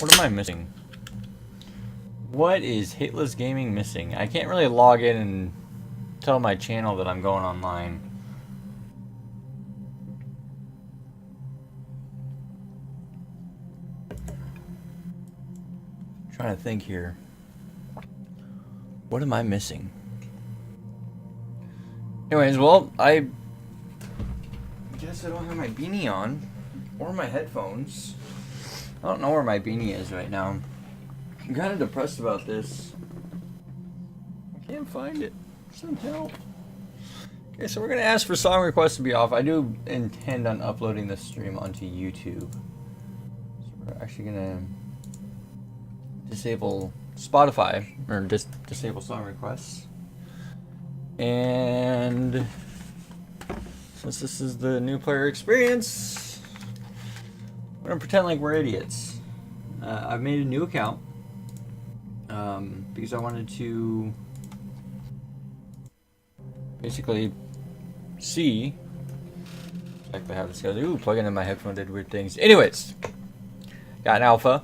What am I missing? What is Hateless Gaming missing? I can't really log in and tell my channel that I'm going online. Trying to think here. What am I missing? Anyways, well, I guess I don't have my beanie on or my headphones. I don't know where my beanie is right now. I'm kind of depressed about this. I can't find it. Some help. Okay, so we're going to ask for song requests to be off. I do intend on uploading this stream onto YouTube. So we're actually going to disable Spotify, or disable song requests. And since this is the new player experience, we're going to pretend like we're idiots. I've made a new account. Because I wanted to basically see exactly how this goes. Ooh, plugging in my headphone did weird things. Anyways, got an alpha.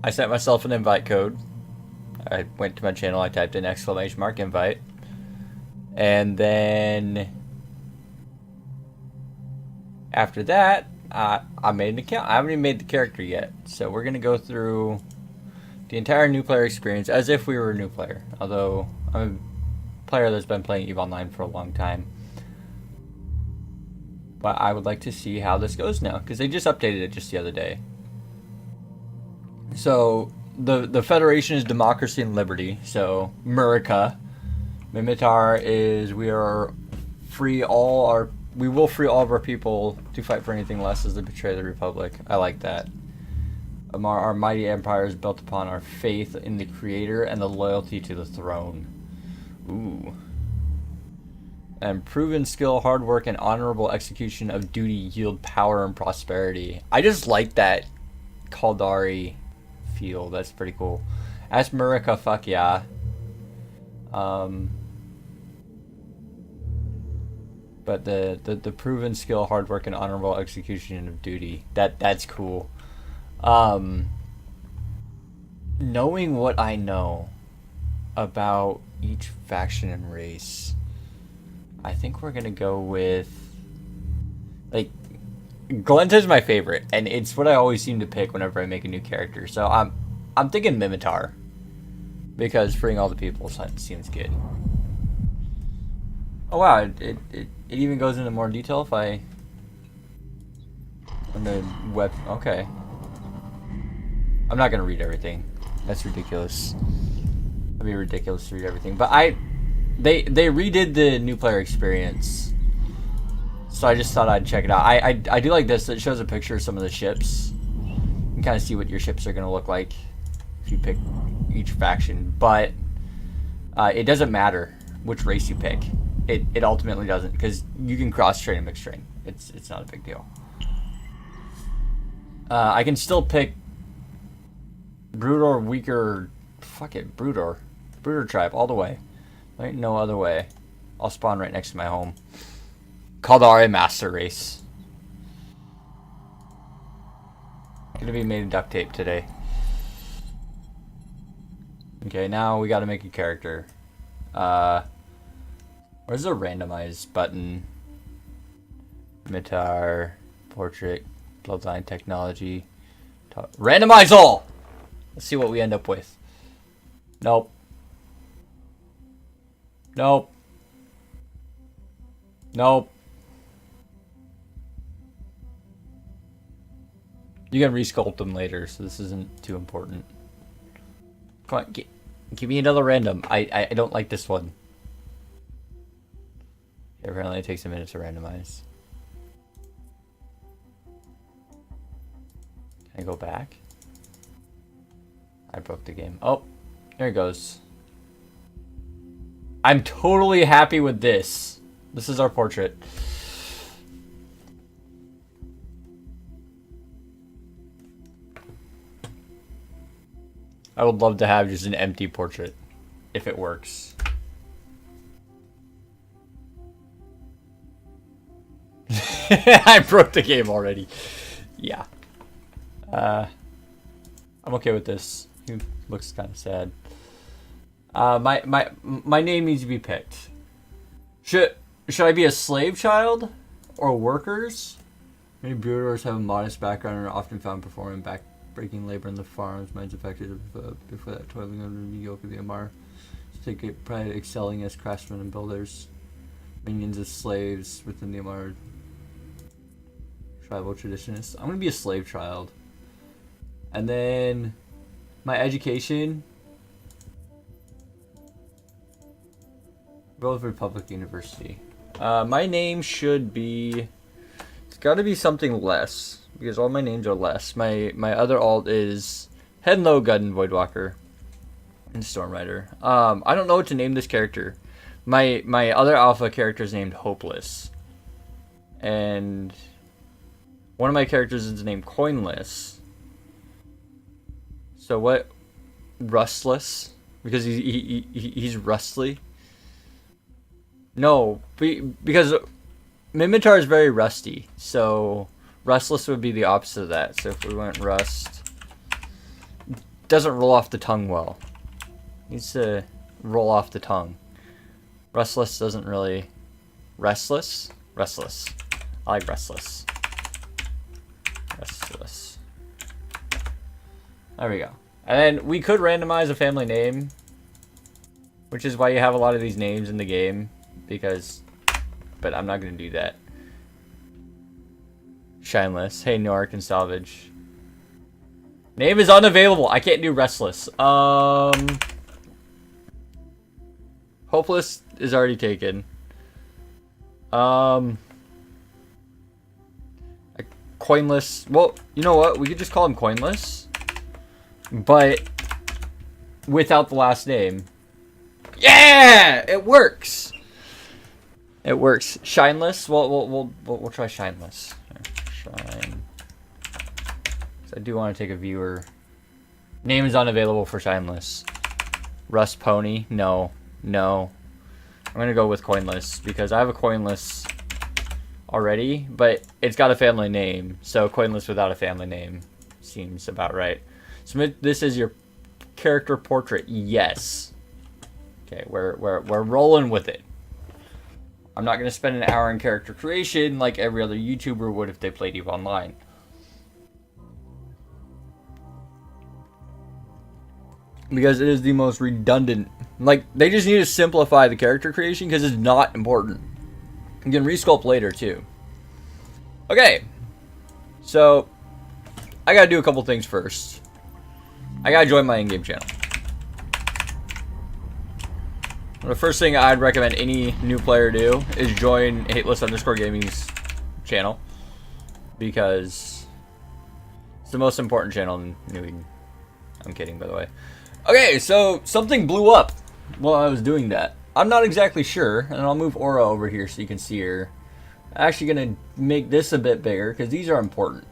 I sent myself an invite code. I went to my channel, I typed in !invite. And then after that, I made an account. I haven't even made the character yet. So we're going to go through the entire new player experience as if we were a new player. Although I'm a player that's been playing EVE Online for a long time. But I would like to see how this goes now, because they just updated it just the other day. So the Federation is democracy and liberty. So Murica. Mimitar is we will free all of our people to fight for anything less as they betray the Republic. I like that. Our mighty empire is built upon our faith in the Creator and the loyalty to the throne. Ooh. And proven skill, hard work, and honorable execution of duty yield power and prosperity. I just like that Kaldari feel. That's pretty cool. Ask Murica, fuck yeah. But the proven skill, hard work, and honorable execution of duty. That's cool. Knowing what I know about each faction and race, I think we're gonna go with, like, Glenta's my favorite, and it's what I always seem to pick whenever I make a new character. So I'm thinking Mimitar, because freeing all the people seems good. Oh wow, it even goes into more detail if I on the web. Okay. I'm not gonna read everything. That's ridiculous. That'd be ridiculous to read everything. But they redid the new player experience, so I just thought I'd check it out. I do like this. It shows a picture of some of the ships. You can kind of see what your ships are gonna look like if you pick each faction. But it doesn't matter which race you pick. It ultimately doesn't, because you can cross train and mix train. It's not a big deal. I can still pick Broodor, weaker. Fuck it, Broodor tribe all the way. There ain't no other way. I'll spawn right next to my home. Kaldari master race. Gonna be made of duct tape today. Okay, now we gotta make a character. Where's the randomize button? Mitar, portrait, bloodline technology. Randomize all! Let's see what we end up with. Nope. Nope. Nope. You can resculpt them later, so this isn't too important. Come on, give me another random. I don't like this one. Apparently it takes a minute to randomize. Can I go back? I broke the game. Oh, there it goes. I'm totally happy with this. This is our portrait. I would love to have just an empty portrait, if it works. I broke the game already. Yeah. I'm okay with this. He looks kind of sad. My name needs to be picked. Should I be a slave child or workers? Many brewers have a modest background and are often found performing back-breaking labor in the farms. Mines affected before that toiling under the yoke of the Amar. So take pride excelling as craftsmen and builders. Minions of slaves within the Amar tribal traditions. I'm gonna be a slave child. And then my education. Relatively public university. My name should be. It's got to be something less because all my names are less. My other alt is Henlo Gudden Voidwalker and Stormrider. I don't know what to name this character. My other alpha character is named Hopeless, and one of my characters is named Coinless. So what? Rustless because he's rustly. No, because Mimitar is very rusty, so Rustless would be the opposite of that. So if we went Rust, doesn't roll off the tongue well. Needs to roll off the tongue. Restless doesn't really. Restless? Restless. I like restless. Restless. There we go. And then we could randomize a family name, which is why you have a lot of these names in the game. But I'm not going to do that. Shineless. Hey, Nork and Salvage. Name is unavailable. I can't do Restless. Hopeless is already taken. Coinless. Well, you know what? We could just call him Coinless. But without the last name. Yeah! It works! It works. Shineless. We'll try Shineless. Shine. I do want to take a viewer. Name is unavailable for Shineless. Rust Pony. No. I'm gonna go with Coinless because I have a Coinless already, but it's got a family name. So Coinless without a family name seems about right. Submit. This is your character portrait. Yes. Okay, we're rolling with it. I'm not going to spend an hour in character creation like every other YouTuber would if they played EVE Online. Because it is the most redundant. Like, they just need to simplify the character creation because it's not important. You can resculpt later, too. Okay. So, I got to do a couple things first. I got to join my in-game channel. The first thing I'd recommend any new player do is join Hateless_Gaming's channel because it's the most important channel in New Eden. I'm kidding, by the way. Okay, so something blew up while I was doing that. I'm not exactly sure, and I'll move Aura over here so you can see her. I'm actually going to make this a bit bigger because these are important.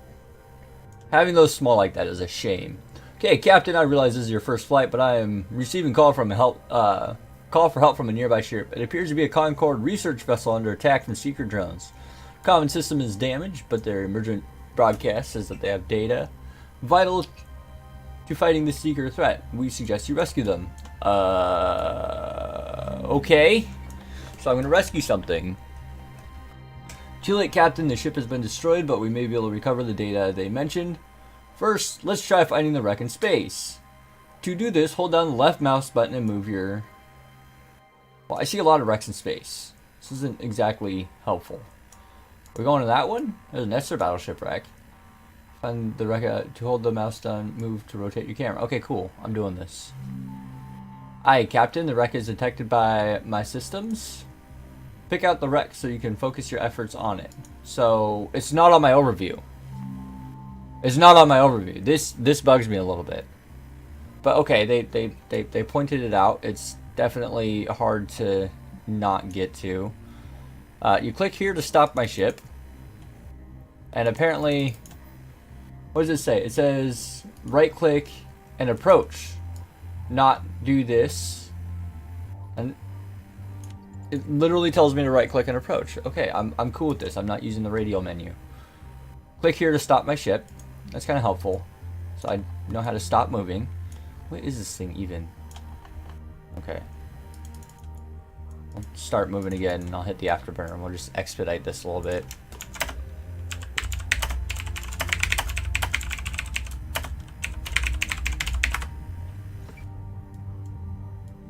Having those small like that is a shame. Okay, Captain, I realize this is your first flight, but I am receiving call for help from a nearby ship. It appears to be a Concord research vessel under attack from seeker drones. Common system is damaged, but their emergent broadcast says that they have data vital to fighting the seeker threat. We suggest you rescue them. Okay. So I'm going to rescue something. Too late, Captain. The ship has been destroyed, but we may be able to recover the data they mentioned. First, let's try finding the wreck in space. To do this, hold down the left mouse button and move your... Well, I see a lot of wrecks in space. This isn't exactly helpful. We're going to that one? There's an Esther battleship wreck. Find the wreck to hold the mouse down, move to rotate your camera. Okay, cool. I'm doing this. Aye, Captain. The wreck is detected by my systems. Pick out the wreck so you can focus your efforts on it. So, it's not on my overview. It's not on my overview. This bugs me a little bit. But okay, they pointed it out. It's definitely hard to not get to. You click here to stop my ship. And apparently, what does it say? It says right click and approach. Not do this. And it literally tells me to right click and approach. Okay, I'm cool with this. I'm not using the radial menu. Click here to stop my ship. That's kind of helpful. So I know how to stop moving. What is this thing even? Okay. I'll start moving again and I'll hit the afterburner and we'll just expedite this a little bit.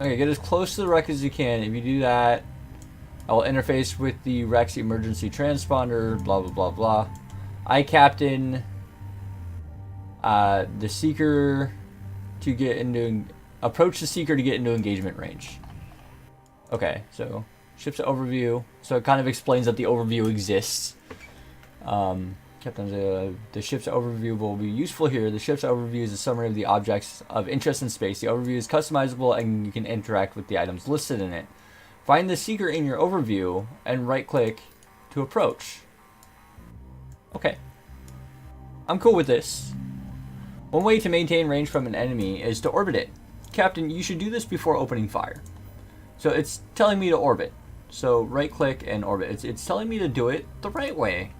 Okay, get as close to the wreck as you can. If you do that, I will interface with the wreck's emergency transponder, blah, blah, blah, blah. I captain the Seeker to get into... Approach the Seeker to get into engagement range. Okay, so ship's overview. So it kind of explains that the overview exists. Captain, the ship's overview will be useful here. The ship's overview is a summary of the objects of interest in space. The overview is customizable and you can interact with the items listed in it. Find the Seeker in your overview and right-click to approach. Okay. I'm cool with this. One way to maintain range from an enemy is to orbit it. Captain, you should do this before opening fire. So it's telling me to orbit. So right-click and orbit. It's telling me to do it the right way.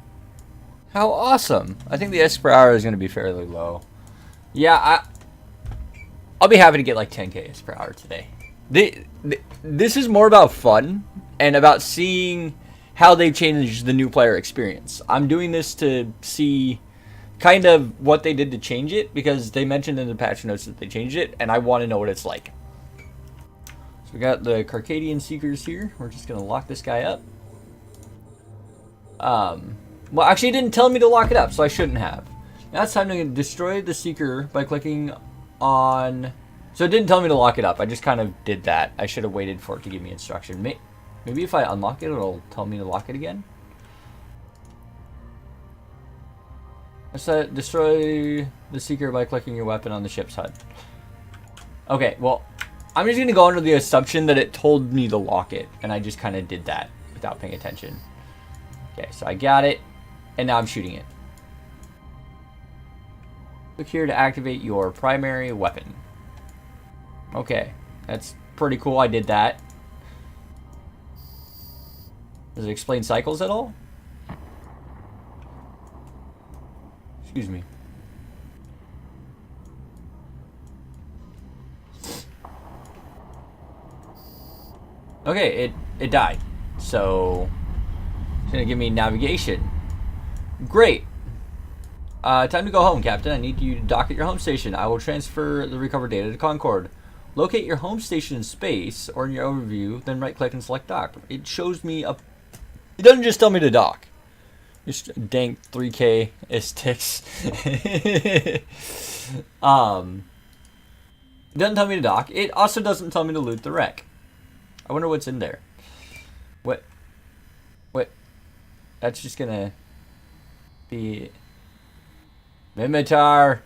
How awesome. I think the S per hour is going to be fairly low. Yeah, I'll be happy to get like 10k S per hour today. This is more about fun and about seeing how they've changed the new player experience. I'm doing this to see kind of what they did to change it because they mentioned in the patch notes that they changed it and I want to know what it's like. So we got the Carcadian Seekers here. We're just going to lock this guy up. Well, actually, it didn't tell me to lock it up, so I shouldn't have. Now it's time to destroy the Seeker by clicking on... So it didn't tell me to lock it up. I just kind of did that. I should have waited for it to give me instruction. Maybe if I unlock it, it'll tell me to lock it again. Destroy the Seeker by clicking your weapon on the ship's HUD. Okay, well, I'm just going to go under the assumption that it told me to lock it, and I just kind of did that without paying attention. Okay, so I got it. And now I'm shooting it. Click here to activate your primary weapon. Okay, that's pretty cool. I did that. Does it explain cycles at all? Excuse me. Okay, it died. So it's gonna give me navigation. Great. Time to go home, Captain. I need you to dock at your home station. I will transfer the recovered data to Concord. Locate your home station in space or in your overview, then right-click and select dock. It shows me a... It doesn't just tell me to dock. Just dank 3K sticks. It doesn't tell me to dock. It also doesn't tell me to loot the wreck. I wonder what's in there. What? That's just gonna... the Mimitar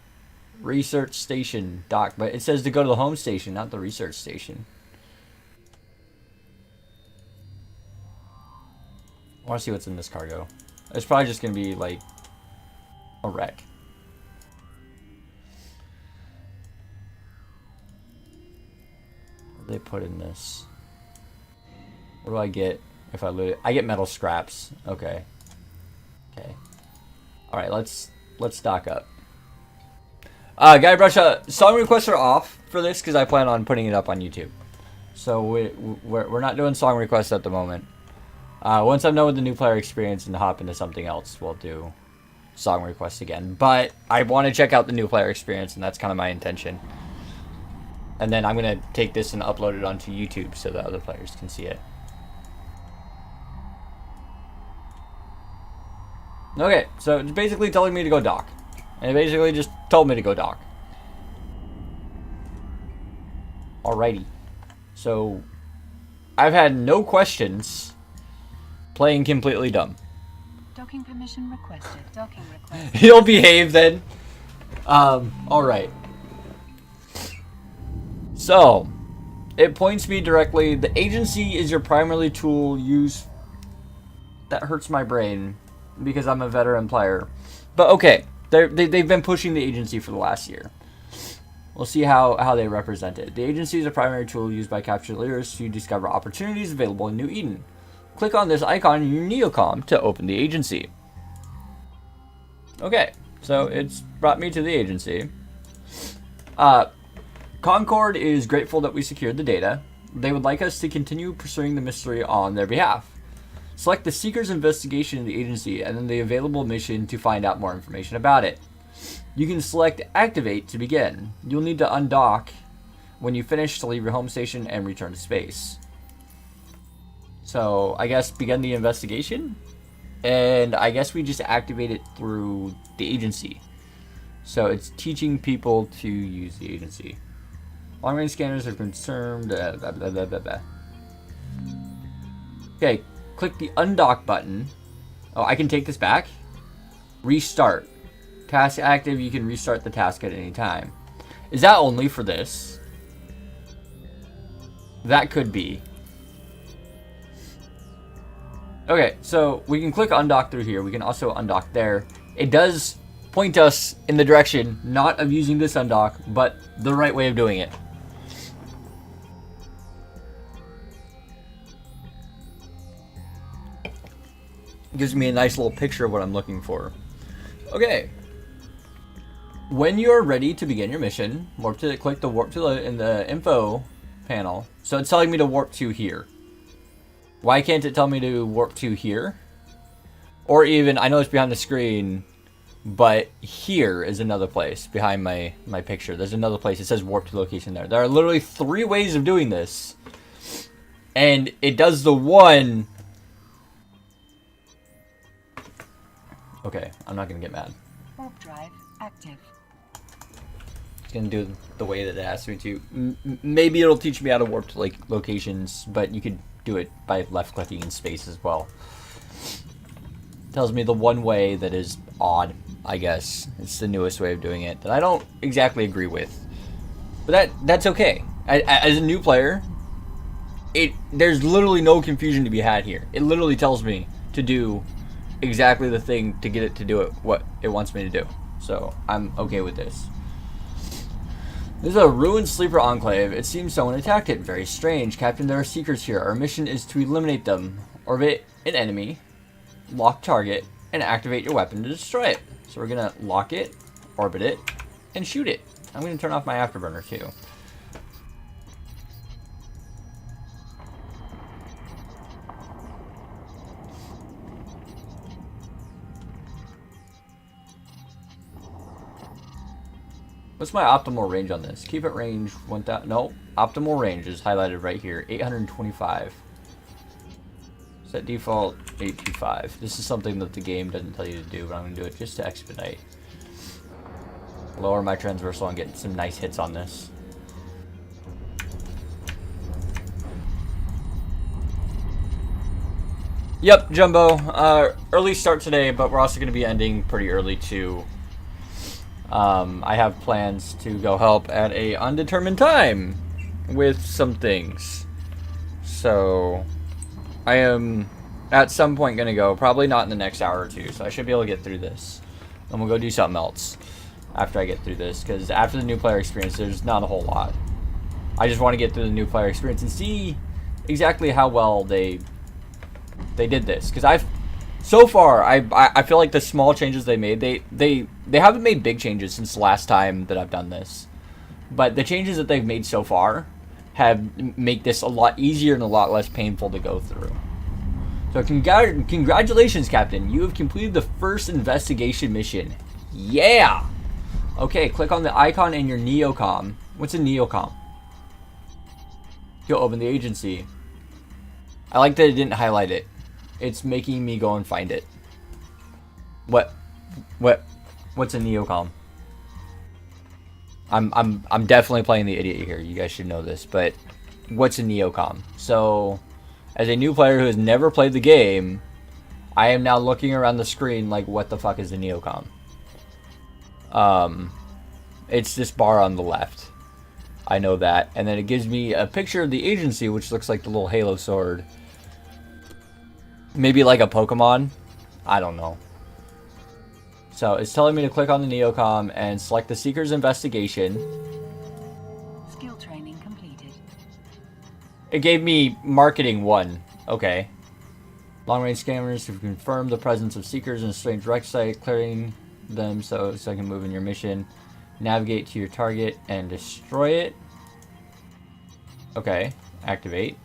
research station dock, but it says to go to the home station, not the research station. I want to see what's in this cargo. It's probably just gonna be like a wreck. What do they put in this? What do I get if I loot it? I get metal scraps. Okay. Okay. All right, let's stock up. Guybrush, song requests are off for this because I plan on putting it up on YouTube. So we're not doing song requests at the moment. Once I'm done with the new player experience and hop into something else, we'll do song requests again. But I want to check out the new player experience, and that's kind of my intention. And then I'm going to take this and upload it onto YouTube so that other players can see it. Okay, so it's basically telling me to go dock. And it basically just told me to go dock. Alrighty. So, I've had no questions playing completely dumb. Docking permission requested. Docking requested. He'll behave then. Alright. So, it points me directly. The agency is your primary tool used. That hurts my brain because I'm a veteran player. But okay, they've been pushing the agency for the last year. We'll see how they represent it. The agency is a primary tool used by captured leaders to discover opportunities available in New Eden. Click on this icon in your Neocom to open the agency. Okay, so it's brought me to the agency. Concord is grateful that we secured the data. They would like us to continue pursuing the mystery on their behalf. Select the Seeker's investigation in the agency and then the available mission to find out more information about it. You can select Activate to begin. You'll need to undock when you finish to leave your home station and return to space. So, I guess begin the investigation? And I guess we just activate it through the agency. So, it's teaching people to use the agency. Long-range scanners are concerned. Blah, blah, blah, blah, blah. Okay, click the undock button. Oh, I can take this back. Restart. Task active, you can restart the task at any time. Is that only for this? That could be. Okay, so we can click undock through here. We can also undock there. It does point us in the direction, not of using this undock, but the right way of doing it. Gives me a nice little picture of what I'm looking for. Okay. When you're ready to begin your mission, click the warp to in the info panel. So it's telling me to warp to here. Why can't it tell me to warp to here? Or even, I know it's behind the screen, but here is another place behind my picture. There's another place. It says warp to location there. There are literally 3 ways of doing this. And it does the one. Okay, I'm not going to get mad. Warp drive active. It's going to do the way that it asks me to. Maybe it'll teach me how to warp to like locations, but you could do it by left clicking in space as well. Tells me the one way that is odd, I guess. It's the newest way of doing it that I don't exactly agree with. But that's okay. As a new player, there's literally no confusion to be had here. It literally tells me to do exactly the thing to get it to do it what it wants me to do. So I'm okay with this. This is a ruined sleeper enclave. It seems someone attacked it. Very strange. Captain, there are seekers here. Our mission is to eliminate them. Orbit an enemy, lock target, and activate your weapon to destroy it. So we're gonna lock it, orbit it, and shoot it. I'm gonna turn off my afterburner too. What's my optimal range on this? Keep it range 1000. No, optimal range is highlighted right here. 825. Set default 825. This is something that the game doesn't tell you to do, but I'm gonna do it just to expedite. Lower my transversal and get some nice hits on this. Yep, Jumbo. Early start today, but we're also gonna be ending pretty early too. I have plans to go help at a undetermined time with some things. So I am at some point going to go, probably not in the next hour or two, so I should be able to get through this. And we'll go do something else after I get through this, because after the new player experience, there's not a whole lot. I just want to get through the new player experience and see exactly how well they did this, because so far, I feel like the small changes they made, they haven't made big changes since the last time that I've done this. But the changes that they've made so far have make this a lot easier and a lot less painful to go through. So congratulations, Captain. You have completed the first investigation mission. Yeah! Okay, click on the icon in your neocom. What's a neocom? You'll open the agency. I like that it didn't highlight it. It's making me go and find it. What's a neocom? I'm definitely playing the idiot here. You guys should know this, but what's a neocom? So, as a new player who has never played the game, I am now looking around the screen like, what the fuck is a neocom? It's this bar on the left. I know that, and then it gives me a picture of the agency, which looks like the little Halo sword. Maybe like a Pokemon? I don't know. So it's telling me to click on the neocom and select the Seeker's investigation. Skill training completed. It gave me marketing 1. Okay. Long-range scanners have confirmed the presence of Seekers in a strange wreck site, clearing them so I can move in your mission. Navigate to your target and destroy it. Okay, activate.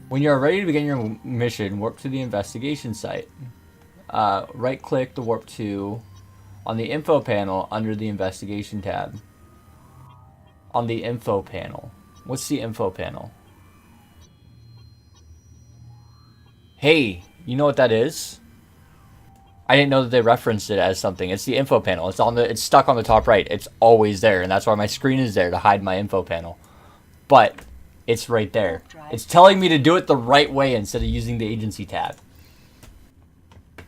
When you are ready to begin your mission, warp to the investigation site. Right click the warp to on the info panel under the investigation tab. On the info panel. What's the info panel? Hey, you know what that is? I didn't know that they referenced it as something. It's the info panel. It's stuck on the top right. It's always there, and that's why my screen is there to hide my info panel. But it's right there. It's telling me to do it the right way instead of using the agency tab.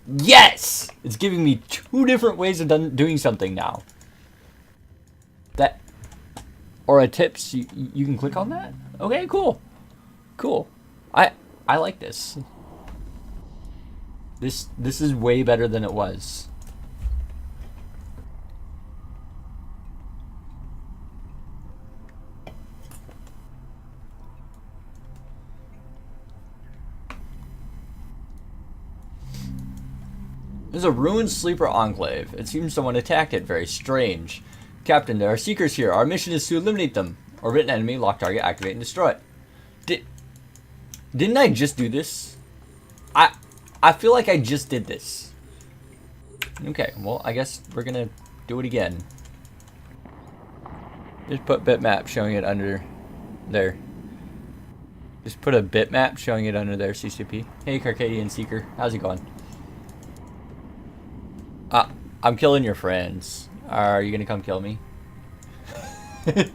Yes! It's giving me 2 different ways of doing something now. That or a tips, you can click on that? Okay, cool. Cool. I like this. This is way better than it was. There's a ruined sleeper enclave. It seems someone attacked it. Very strange. Captain, there are seekers here. Our mission is to eliminate them. Orbit an enemy, lock target, activate, and destroy it. Didn't I just do this? I feel like I just did this. Okay, well, I guess we're gonna do it again. Just put bitmap showing it under there. Just put a bitmap showing it under there, CCP. Hey, Carcadian Seeker. How's it going? I'm killing your friends. Are you gonna come kill me? Okay,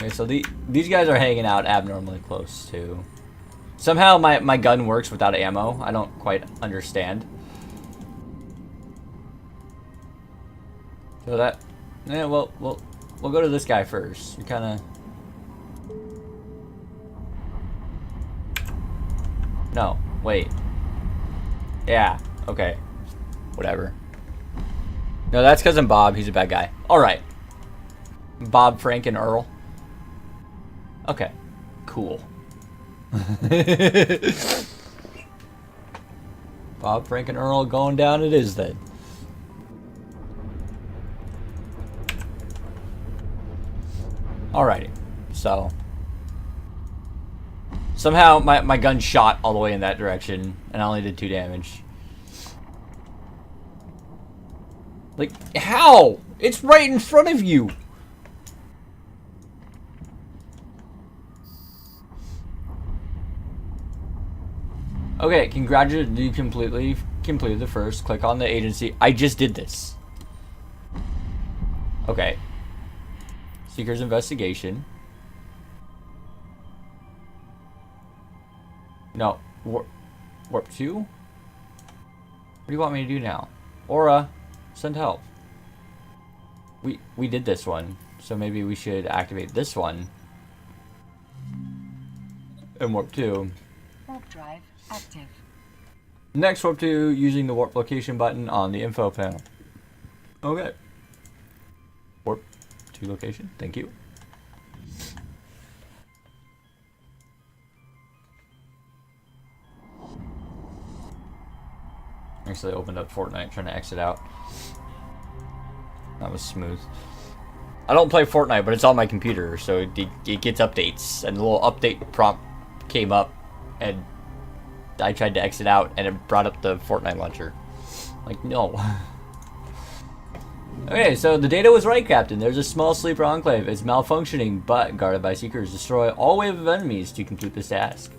so these guys are hanging out abnormally close too. Somehow my gun works without ammo. I don't quite understand. So that, yeah, well, we'll go to this guy first. You're kind of. No, wait. Yeah. Okay. Whatever. No, that's cousin Bob. He's a bad guy. All right. Bob, Frank, and Earl. Okay. Cool. Bob, Frank, and Earl going down it is then. Alrighty. So. Somehow my gun shot all the way in that direction and I only did 2 damage. Like, how? It's right in front of you. Okay, congratulations, you completed the first. Click on the agency. I just did this. Okay. Seeker's investigation. No. Warp 2? What do you want me to do now? Aura, send help. We did this one, so maybe we should activate this one. And warp 2. Warp drive active. Next, warp 2 using the warp location button on the info panel. Okay. Warp 2 location. Thank you. Actually opened up Fortnite trying to exit out. That was smooth. I don't play Fortnite, but it's on my computer, so it gets updates. And the little update prompt came up, and I tried to exit out, and it brought up the Fortnite launcher. Like, no. Okay, so the data was right, Captain. There's a small sleeper enclave. It's malfunctioning, but guarded by seekers. Destroy all wave of enemies to complete this task.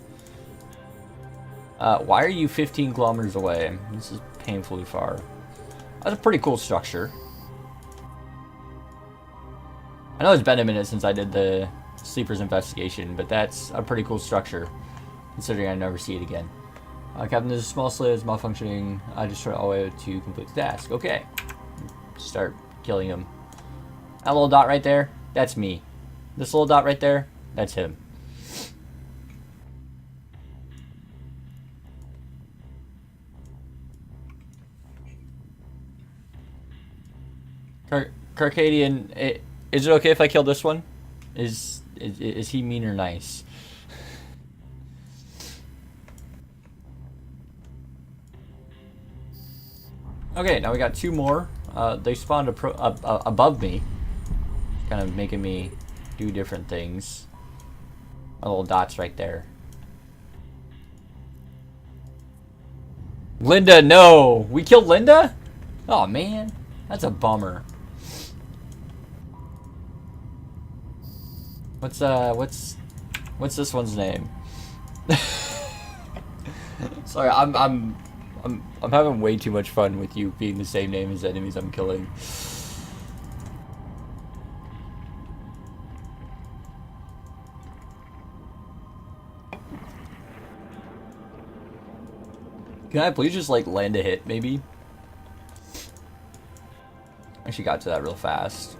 Why are you 15 kilometers away? This is painfully far. That's a pretty cool structure. I know it's been a minute since I did the sleeper's investigation, but that's a pretty cool structure, considering I never see it again. Captain, there's a small slave, it's malfunctioning. I destroy all the way to complete the task. Okay. Start killing him. That little dot right there, that's me. This little dot right there, that's him. Carcadian, is it okay if I kill this one? Is he mean or nice? Okay, now we got 2 more. They spawned above me, kind of making me do different things. My little dots right there. Linda, no! We killed Linda? Oh man, that's a bummer. What's this one's name? Sorry, I'm having way too much fun with you being the same name as enemies I'm killing. Can I please just like land a hit, maybe? Actually got to that real fast.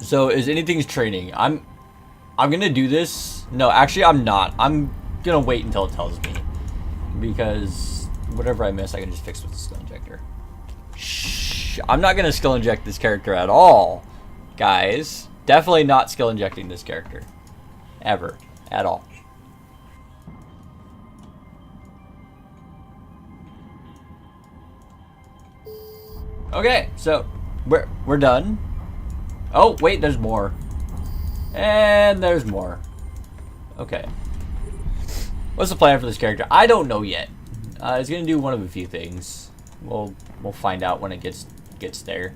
So is anything's training? I'm gonna do this. No, actually I'm not. I'm gonna wait until it tells me, because whatever I miss I can just fix with the skill injector. Shh, I'm not gonna skill inject this character at all, guys. Definitely not skill injecting this character, ever, at all. Okay, so we're done. Oh, wait, there's more. And there's more. Okay. What's the plan for this character? I don't know yet. It's gonna do one of a few things. We'll find out when it gets there.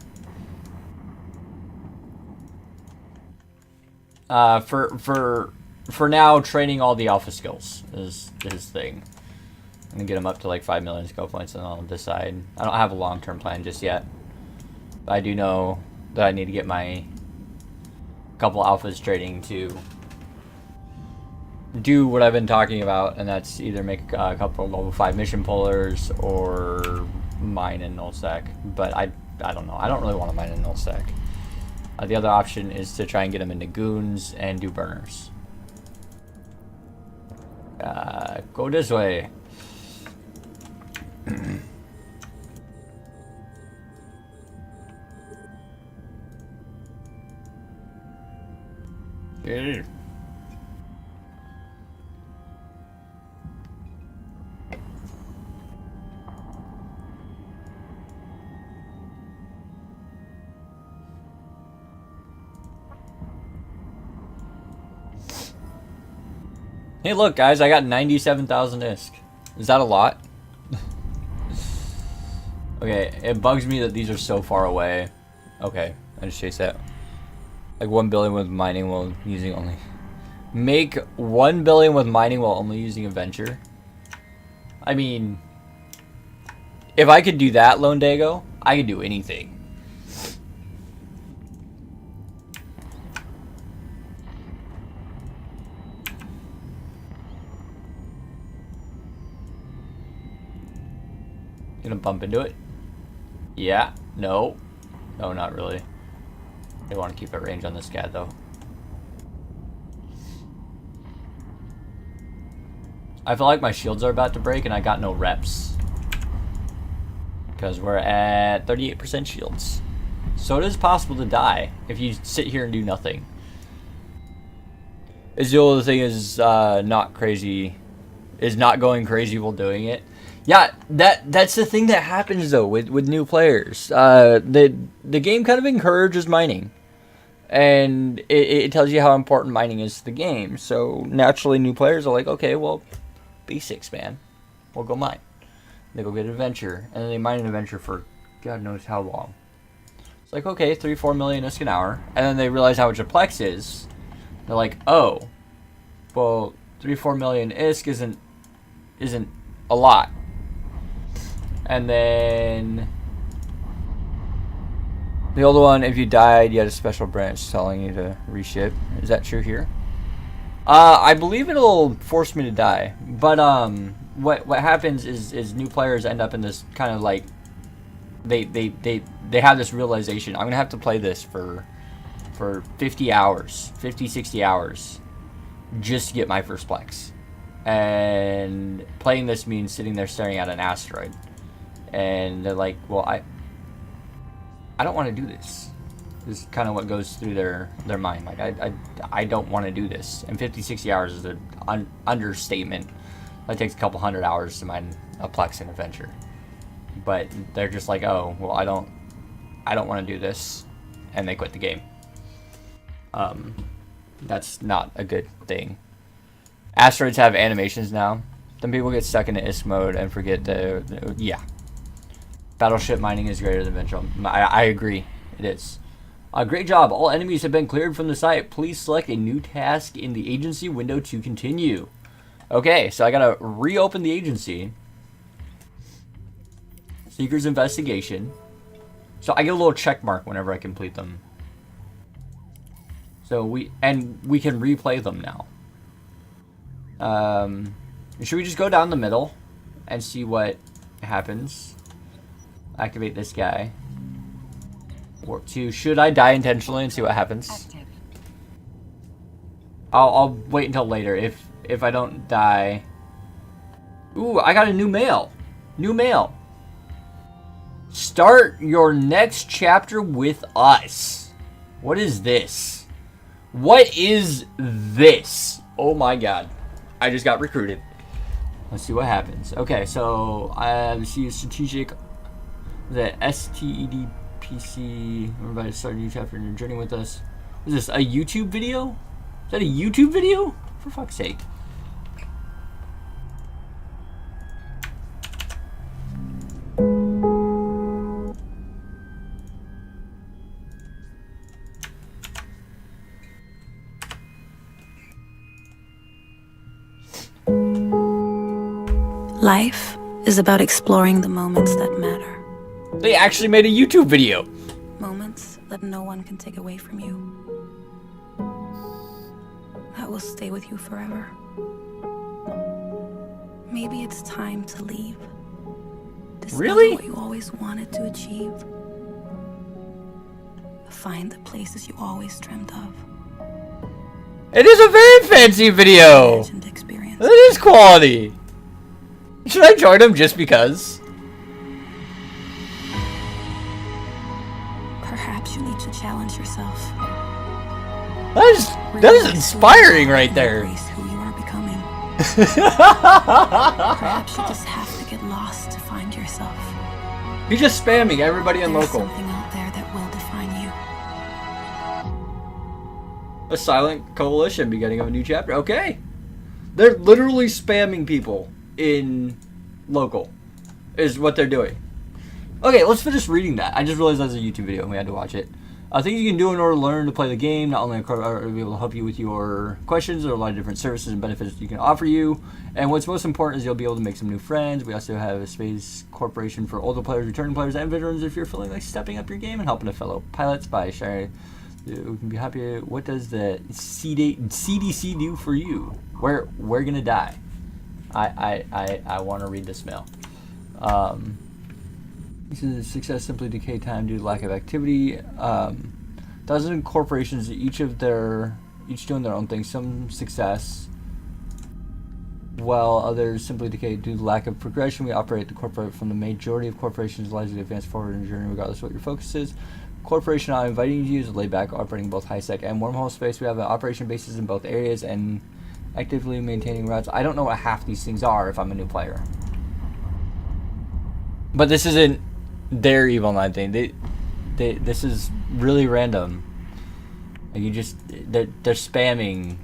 For now, training all the alpha skills is his thing. I'm gonna get him up to like 5 million skill points, and I'll decide. I don't have a long-term plan just yet. But I do know that I need to get my couple alphas training to do what I've been talking about, and that's either make a couple level 5 mission pullers or mine in nullsec. But I don't know. I don't really want to mine in nullsec. The other option is to try and get them into goons and do burners. Go this way. Yeah. Hey, look, guys, I got 97,000 ISK. Is that a lot? Okay, it bugs me that these are so far away. Okay, I just chased that. Like 1 billion with mining while using only. Make 1 billion with mining while only using a venture. I mean, if I could do that, Lone Dago, I could do anything. Gonna bump into it? Yeah. No. No, not really. They want to keep a range on this guy, though. I feel like my shields are about to break, and I got no reps. Because we're at 38% shields. So it is possible to die if you sit here and do nothing. Azul, the thing is not crazy. Is not going crazy while doing it. Yeah, that's the thing that happens though with new players. The game kind of encourages mining, and it tells you how important mining is to the game. So naturally, new players are like, okay, well, basics, man, we'll go mine. They go get an adventure, and then they mine an adventure for God knows how long. It's like, okay, 3-4 million ISK an hour, and then they realize how much a plex is. They're like, oh, well, 3-4 million ISK isn't a lot. And then the old one, if you died, you had a special branch telling you to reship. Is that true here? I believe it'll force me to die. But what happens is new players end up in this kind of like they have this realization. I'm gonna have to play this for 50 hours, 50, 60 hours, just to get my first plex. And playing this means sitting there staring at an asteroid. And they're like, well, I don't want to do this. Is kind of what goes through their mind. Like, I don't want to do this. And 50, 60 hours is an understatement. It takes a couple hundred hours to mine a Plexan adventure. But they're just like, oh, well, I don't want to do this, and they quit the game. That's not a good thing. Asteroids have animations now. Then people get stuck in the ISK mode and forget yeah. Battleship mining is greater than ventral. I agree. It is. Great job. All enemies have been cleared from the site. Please select a new task in the agency window to continue. Okay, so I gotta reopen the agency. Seeker's investigation. So I get a little check mark whenever I complete them. So we can replay them now. Should we just go down the middle and see what happens? Activate this guy. Warp 2. Should I die intentionally and see what happens? Active. I'll wait until later. If I don't die. Ooh, I got a new mail. New mail. Start your next chapter with us. What is this? What is this? Oh my god. I just got recruited. Let's see what happens. Okay, so I see a strategic. The STEDPC. Everybody start a new chapter in your journey with us. Is this a YouTube video? Is that a YouTube video? For fuck's sake. Life is about exploring the moments that matter. They actually made a YouTube video. Moments that no one can take away from you. That will stay with you forever. Maybe it's time to leave. Discover Really? what you always wanted to achieve. Find the places you always dreamt of. It is a very fancy video. Imagined experience. It is quality. Should I join them just because? Perhaps you need to challenge yourself. That is inspiring right there. Embrace who you are becoming. Perhaps you just have to get lost to find yourself. He's just spamming everybody in There's local. something out there that will define you. A silent coalition beginning of a new chapter. Okay. They're literally spamming people in local is what they're doing. Okay, let's finish reading that. I just realized that was a YouTube video and we had to watch it. Things you can do in order to learn to play the game. Not only are we able to help you with your questions, there are a lot of different services and benefits you can offer you. And what's most important is you'll be able to make some new friends. We also have a Space Corporation for older players, returning players, and veterans if you're feeling like stepping up your game and helping a fellow pilots by sharing. We can be happy. What does the CDC do for you? We're gonna die. I want to read this mail. This is success simply decay time due to lack of activity. Dozens of corporations, each doing their own thing. Some success, while others simply decay due to lack of progression. We operate the corporate from the majority of corporations allows you to advance forward in your journey regardless of what your focus is. Corporation I'm inviting you is laid back, operating both high sec and wormhole space. We have an operation bases in both areas and actively maintaining routes. I don't know what half these things are if I'm a new player. But this isn't their Evil 9 thing. This is really random. Like they're spamming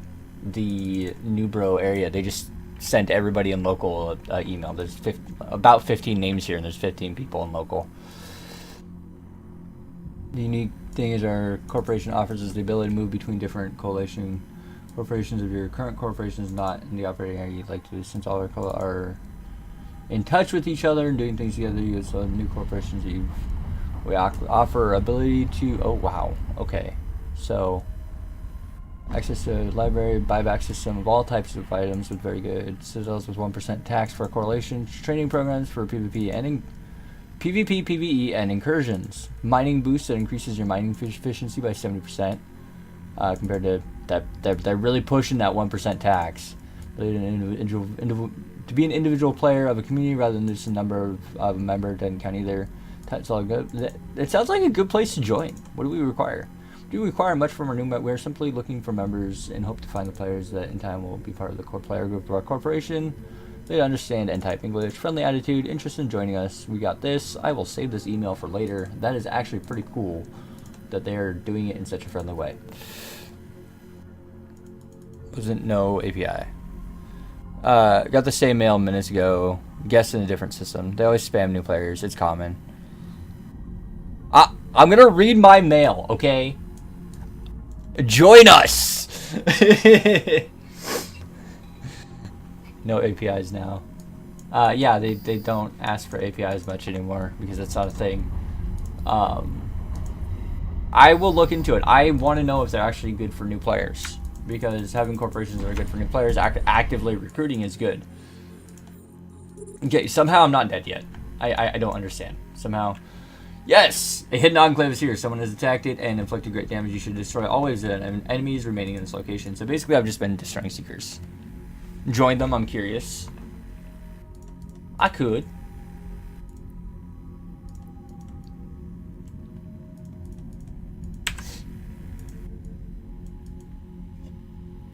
the Nubro area. They just sent everybody in local email. There's about 15 names here, and there's 15 people in local. The unique thing is our corporation offers us the ability to move between different coalition corporations. If your current corporation is not in the operating area you'd like to, since all are in touch with each other and doing things together, you use new corporations that we offer ability to. Oh wow, okay, so access to library, buyback system of all types of items with very good citadels with 1% tax for correlation, training programs for PvP and PvP, PvE, and incursions. Mining boost that increases your mining efficiency by 70%. Compared to that, they're really pushing that 1% tax. To be an individual player of a community rather than just a number of a member doesn't count either. That's all good. It sounds like a good place to join. What do we require? Do we require much from our new members? We're simply looking for members and hope to find the players that in time will be part of the core player group of our corporation. They understand and type English, friendly attitude, interest in joining us. We got this. I will save this email for later. That is actually pretty cool that they're doing it in such a friendly way. Wasn't no API. Got the same mail minutes ago. Guessed in a different system. They always spam new players. It's common. I'm gonna read my mail, okay? Join us! No APIs now. Yeah, they don't ask for APIs much anymore because that's not a thing. I will look into it. I want to know if they're actually good for new players, because having corporations that are good for new players, actively recruiting is good. Okay, somehow I'm not dead yet. I don't understand. Somehow. Yes! A hidden enclave is here. Someone has attacked it and inflicted great damage. You should destroy all waves and enemies remaining in this location. So basically I've just been destroying seekers. Join them, I'm curious. I could.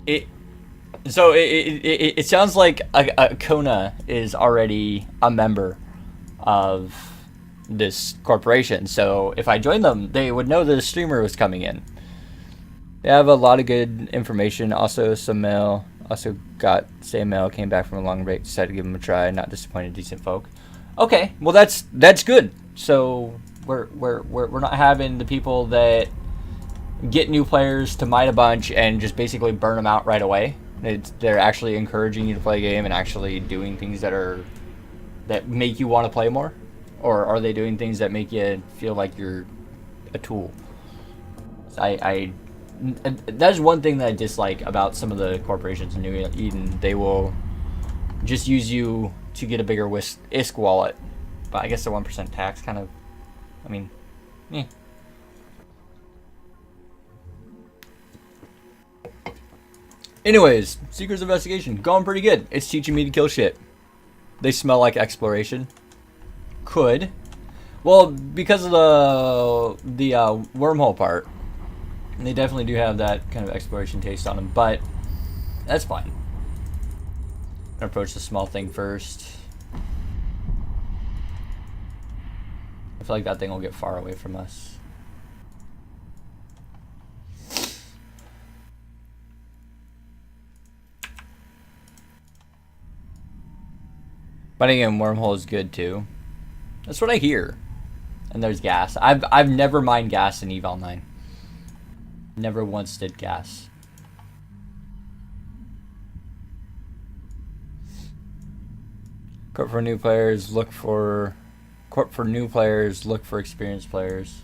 It sounds like a Kona is already a member of this corporation, so if I joined them, they would know that a streamer was coming in. They have a lot of good information. Also, some mail. Also got same mail. Came back from a long break. Decided to give them a try. Not disappointed. Decent folk. Okay, well that's good. So we're not having the people that get new players to might a bunch and just basically burn them out right away. They're actually encouraging you to play a game and actually doing things that make you want to play more. Or are they doing things that make you feel like you're a tool? That's one thing that I dislike about some of the corporations in New Eden. They will just use you to get a bigger ISK wallet. But I guess the 1% tax kind of, I mean, eh. Anyways, Seeker's Investigation, going pretty good. It's teaching me to kill shit. They smell like exploration. Could. Well, because of the wormhole part, they definitely do have that kind of exploration taste on them, but that's fine. I'm gonna approach the small thing first. I feel like that thing will get far away from us. But again, wormhole is good too. That's what I hear. And there's gas. I've never mined gas in Eval 9. Never once did gas. Corp for new players, look for experienced players.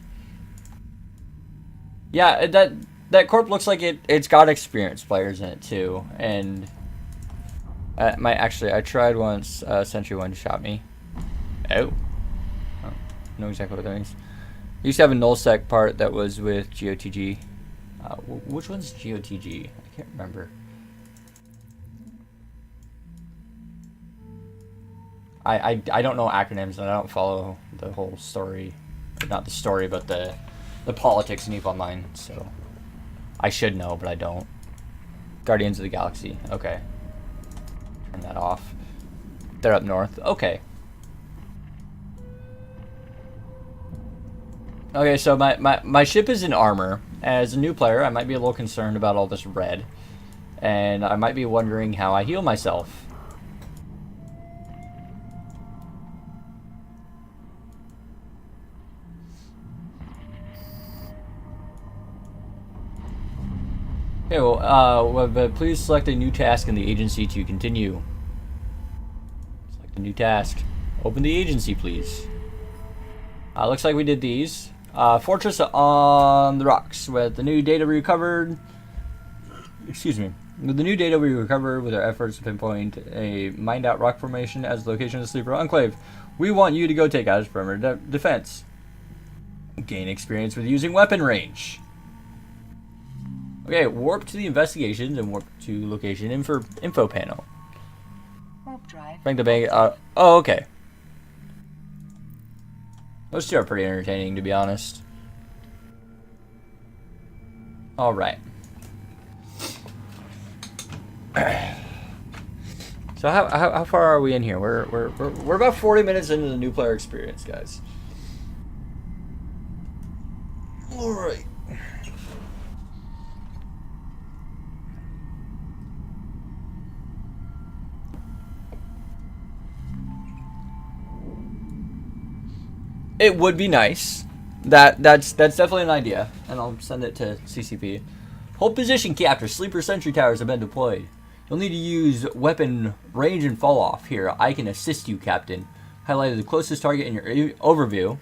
Yeah, that corp looks like it's got experienced players in it too. And I tried once. Sentry one shot me. Oh. Know exactly what that means. I used to have a nullsec part that was with GOTG. Which one's GOTG? I can't remember. I don't know acronyms, and I don't follow the whole story. Not the story, but the politics in EVE Online. So I should know, but I don't. Guardians of the Galaxy. Okay. Turn that off. They're up north. Okay. Okay, so my ship is in armor. As a new player, I might be a little concerned about all this red. And I might be wondering how I heal myself. Okay, well, please select a new task in the agency to continue. Select a new task. Open the agency, please. Looks like we did these. Fortress on the rocks. With the new data we recovered... Excuse me. With the new data we recovered with our efforts to pinpoint a mined-out rock formation as the location of the Sleeper Enclave, we want you to go take out its perimeter defense. Gain experience with using weapon range. Okay, warp to the investigations and warp to location info panel. Warp drive. Bring the bank. Oh, okay. Those two are pretty entertaining, to be honest. All right. So how far are we in here? We're about 40 minutes into the new player experience, guys. All right. It would be nice. That's definitely an idea, and I'll send it to CCP. Hold position, capture. Sleeper sentry towers have been deployed. You'll need to use weapon range and fall off. Here, I can assist you, Captain. Highlight the closest target in your overview.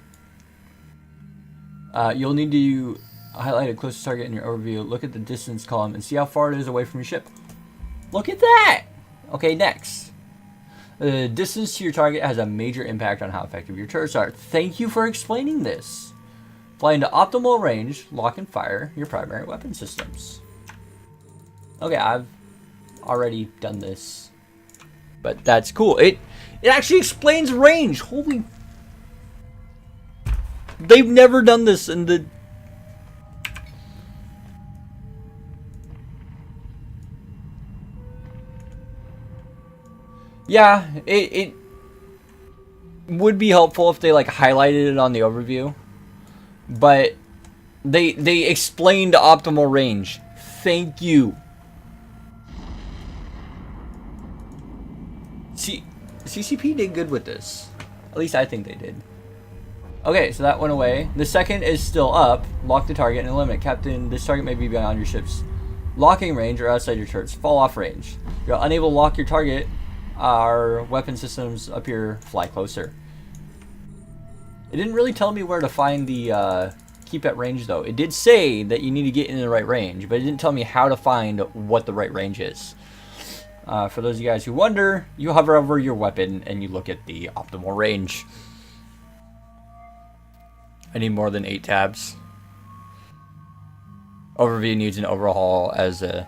You'll need to highlight the closest target in your overview. Look at the distance column and see how far it is away from your ship. Look at that! Okay, next. The distance to your target has a major impact on how effective your turrets are. Thank you for explaining this. Fly into optimal range, lock and fire your primary weapon systems. Okay, I've already done this, but that's cool. It actually explains range. Holy, they've never done this in the. Yeah, it would be helpful if they like highlighted it on the overview, but they explained optimal range. Thank you. CCP did good with this. At least I think they did. Okay, so that went away. The second is still up. Lock the target and eliminate. Captain, this target may be beyond your ship's locking range or outside your turret's fall off range. You're unable to lock your target. Our weapon systems up here fly closer. It didn't really tell me where to find the keep at range though. It did say that you need to get in the right range, but it didn't tell me how to find what the right range is. For those of you guys who wonder, you hover over your weapon and you look at the optimal range. I need more than 8 tabs. Overview needs an overhaul as a...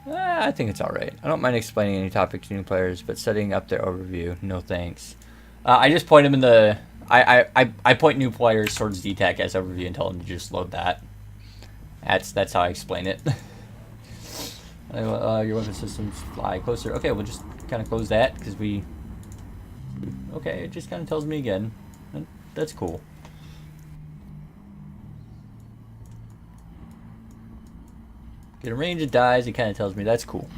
I think it's alright. I don't mind explaining any topic to new players, but setting up their overview, no thanks. I just point them in the... I point new players towards DTech as overview and tell them to just load that. That's how I explain it. Your weapon systems fly closer. Okay, we'll just kind of close that because we... Okay, it just kind of tells me again. That's cool. Get a range of dies, it kind of tells me that's cool.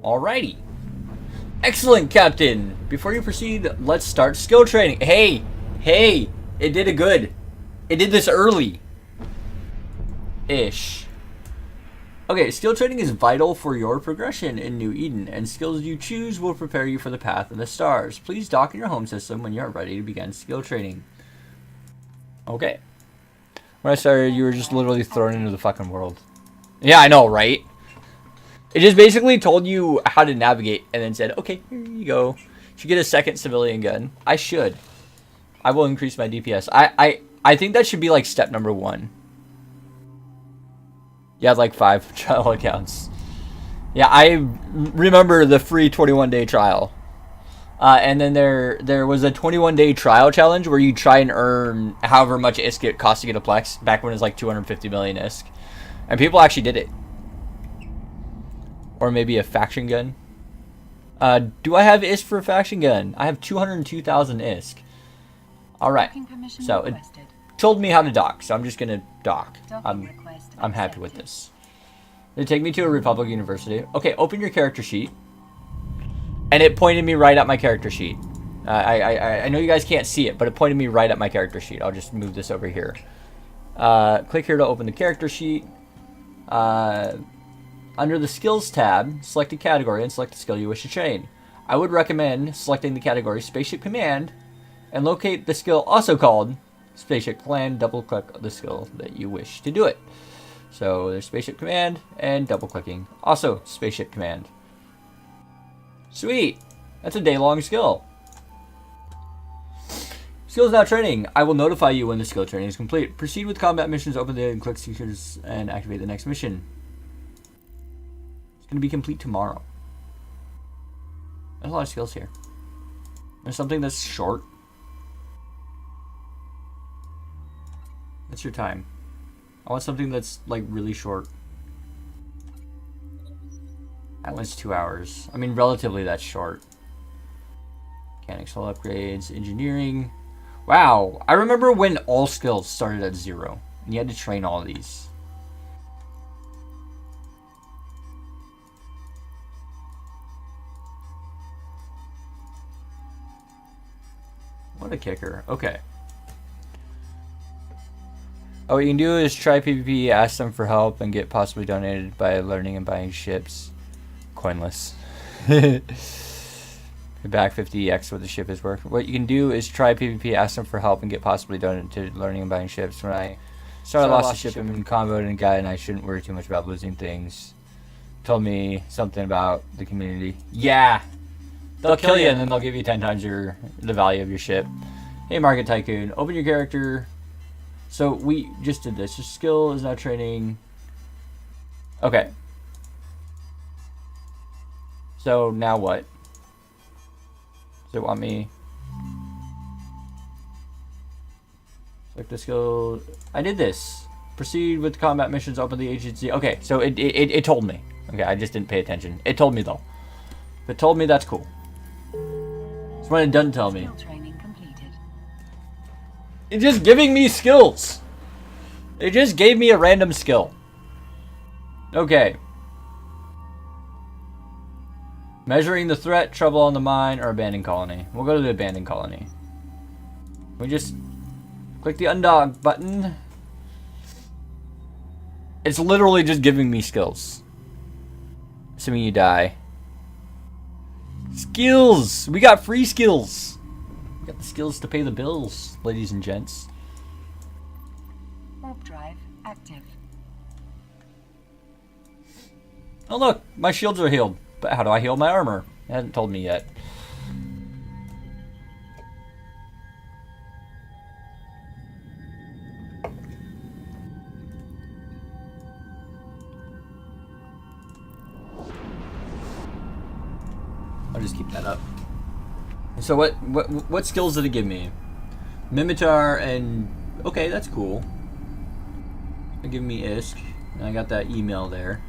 Alrighty. Excellent, Captain. Before you proceed, let's start skill training. Hey! It did a good. It did this early. Ish. Okay, skill training is vital for your progression in New Eden, and skills you choose will prepare you for the path of the stars. Please dock in your home system when you are ready to begin skill training. Okay. When I started, you were just literally thrown into the fucking world. Yeah, I know, right? It just basically told you how to navigate and then said, okay, here you go. You should get a second civilian gun. I should. I will increase my DPS. I think that should be like step number 1. You had like 5 trial accounts. Yeah, I remember the free 21-day trial. And then there was a 21-day trial challenge where you try and earn however much ISK it costs to get a Plex, back when it was like 250 million ISK. And people actually did it. Or maybe a faction gun. Do I have ISK for a faction gun? I have 202,000 ISK. Alright, so it told me how to dock, so I'm just going to dock. I'm happy with this. They take me to a Republic University. Okay, open your character sheet. And it pointed me right at my character sheet. I know you guys can't see it, but it pointed me right at my character sheet. I'll just move this over here. Click here to open the character sheet. Under the Skills tab, select a category and select the skill you wish to train. I would recommend selecting the category Spaceship Command and locate the skill also called Spaceship Command. Double click the skill that you wish to do it. So there's Spaceship Command and double clicking. Also Spaceship Command. Sweet! That's a day-long skill. Skills now training. I will notify you when the skill training is complete. Proceed with combat missions. Open the and click secrets and activate the next mission. It's going to be complete tomorrow. There's a lot of skills here. There's something that's short. That's your time. I want something that's like really short. That one's 2 hours. I mean, relatively that's short. Mechanics, all upgrades, engineering. Wow, I remember when all skills started at 0, and you had to train all of these. What a kicker. Okay. Oh, what you can do is try PvP, ask them for help, and get possibly donated by learning and buying ships. Coinless. Back 50x what the ship is worth. What you can do is try PvP, ask them for help, and get possibly donated to learning and buying ships. When I started, I lost the ship in combo and guide, and I shouldn't worry too much about losing things. Told me something about the community. Yeah! They'll kill you and then they'll give you 10 times the value of your ship. Hey, Market Tycoon. Open your character. So we just did this. Your skill is now training. Okay. So now what? Does it want me? Select the skill. I did this. Proceed with combat missions. Open the agency. Okay, so it told me. Okay, I just didn't pay attention. It told me though. If it told me, that's cool. It's when it doesn't tell me. Skill training completed. It's just giving me skills. It just gave me a random skill. Okay. Measuring the threat, trouble on the mine, or abandoned colony. We'll go to the abandoned colony. We just click the undog button. It's literally just giving me skills. Assuming you die. Skills! We got free skills! We got the skills to pay the bills, ladies and gents. Warp drive active. Oh look, my shields are healed. But how do I heal my armor? It hasn't told me yet. I'll just keep that up. So what skills did it give me? Mimitar and okay, that's cool. It gave me ISK. And I got that email there.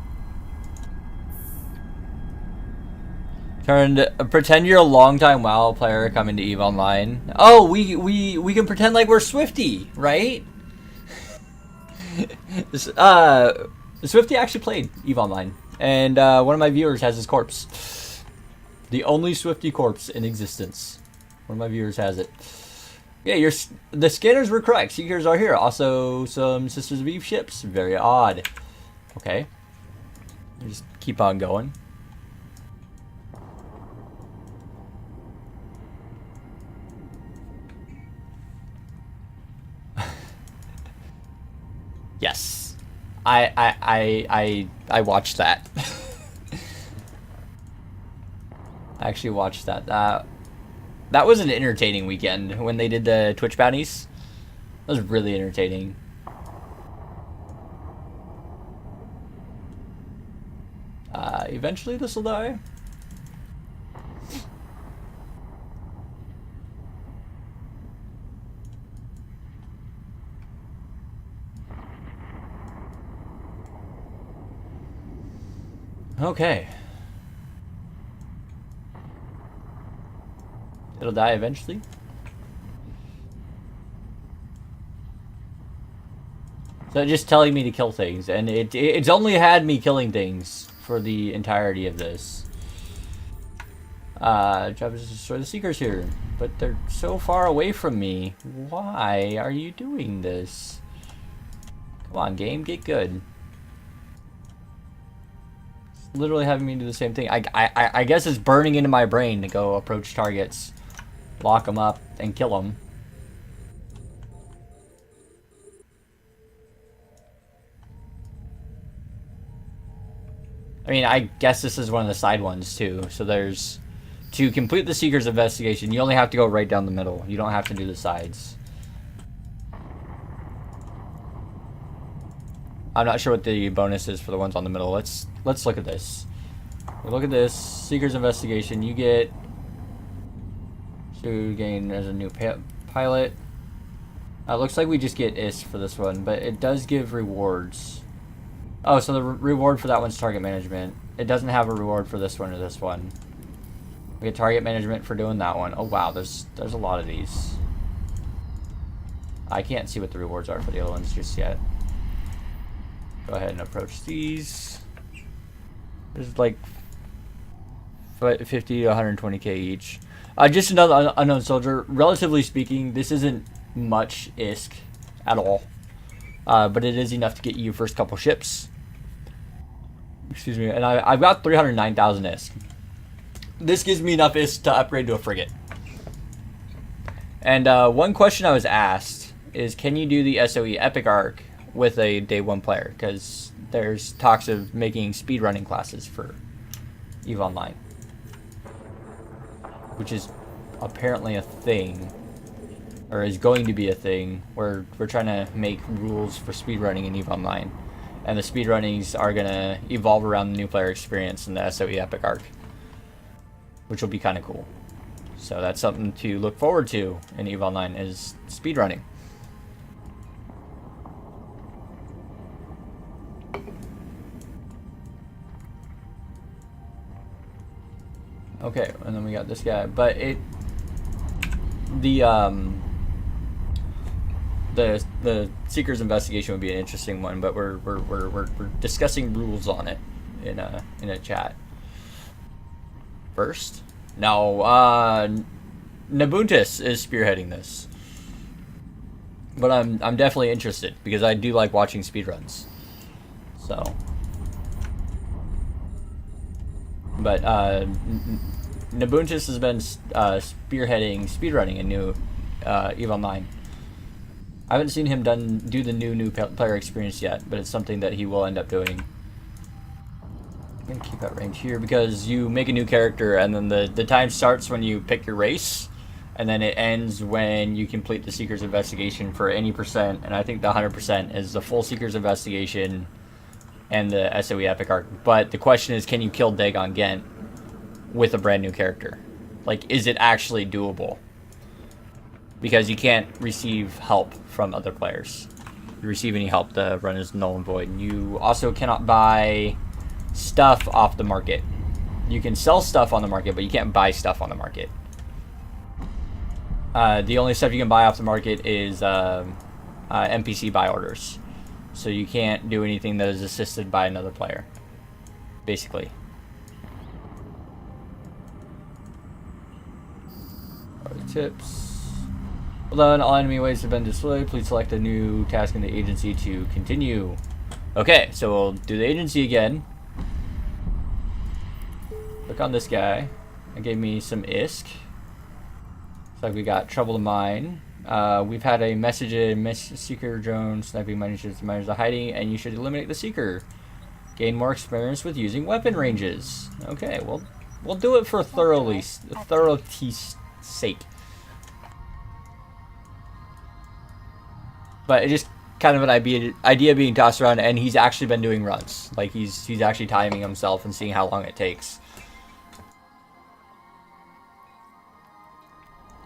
Pretend you're a longtime WoW player coming to EVE Online. Oh, we can pretend like we're Swifty, right? Swifty actually played EVE Online, and one of my viewers has his corpse. The only Swifty corpse in existence. One of my viewers has it. Yeah, the scanners were correct. Seekers are here. Also, some Sisters of Eve ships. Very odd. Okay. Just keep on going. Yes, I watched that. I actually watched that. That was an entertaining weekend when they did the Twitch bounties. That was really entertaining. Eventually this will die. Okay. It'll die eventually. So it's just telling me to kill things, and it's only had me killing things for the entirety of this. Job is to destroy the Seekers here, but they're so far away from me. Why are you doing this? Come on, game, get good. Literally having me do the same thing. I guess it's burning into my brain to go approach targets, lock them up, and kill them. I mean, I guess this is one of the side ones too. So there's, to complete the Seeker's investigation, you only have to go right down the middle. You don't have to do the sides. I'm not sure what the bonus is for the ones on the middle. Let's look at this. Look at this. Seeker's Investigation. You get to gain as a new pilot. Looks like we just get ISK for this one, but it does give rewards. Oh, so the reward for that one's target management. It doesn't have a reward for this one or this one. We get target management for doing that one. Oh wow, there's a lot of these. I can't see what the rewards are for the other ones just yet. Go ahead and approach these. There's like 50 to 120k each. Just another unknown soldier. Relatively speaking, this isn't much ISK at all. But it is enough to get you first couple ships. Excuse me. And I've got 309,000 ISK. This gives me enough ISK to upgrade to a frigate. And one question I was asked is, can you do the SOE Epic Arc with a day one player? Because there's talks of making speedrunning classes for EVE Online, which is apparently a thing, or is going to be a thing, where we're trying to make rules for speedrunning in EVE Online. And the speedrunnings are going to evolve around the new player experience in the SOE Epic Arc, which will be kind of cool. So that's something to look forward to in EVE Online, is speedrunning. Okay, and then we got this guy, but the Seeker's Investigation would be an interesting one, but we're discussing rules on it in a chat. First, no, Nabuntus is spearheading this, but I'm definitely interested because I do like watching speedruns. So, but Nabuntus has been spearheading speedrunning in new EVE Online. I haven't seen him do the new player experience yet, but it's something that he will end up doing. I'm gonna keep that range here because you make a new character and then the time starts when you pick your race, and then it ends when you complete the Seeker's Investigation for any percent, and I think the 100% is the full Seeker's Investigation and the SOE Epic Arc. But the question is, can you kill Dagon Gent with a brand new character? Like, is it actually doable? Because you can't receive help from other players. If you receive any help, the run is null and void. And you also cannot buy stuff off the market. You can sell stuff on the market, but you can't buy stuff on the market. The only stuff you can buy off the market is NPC buy orders. So you can't do anything that is assisted by another player, basically. Tips. Although all enemy waves have been displayed, please select a new task in the agency to continue. Okay, so we'll do the agency again. Click on this guy. It gave me some ISK. Looks like we got Trouble to Mine. We've had a message in Seeker drone sniping miners are hiding, and you should eliminate the Seeker. Gain more experience with using weapon ranges. Okay, well, we'll do it for thoroughity's sake. But it's just kind of an idea being tossed around, and he's actually been doing runs. Like, he's actually timing himself and seeing how long it takes.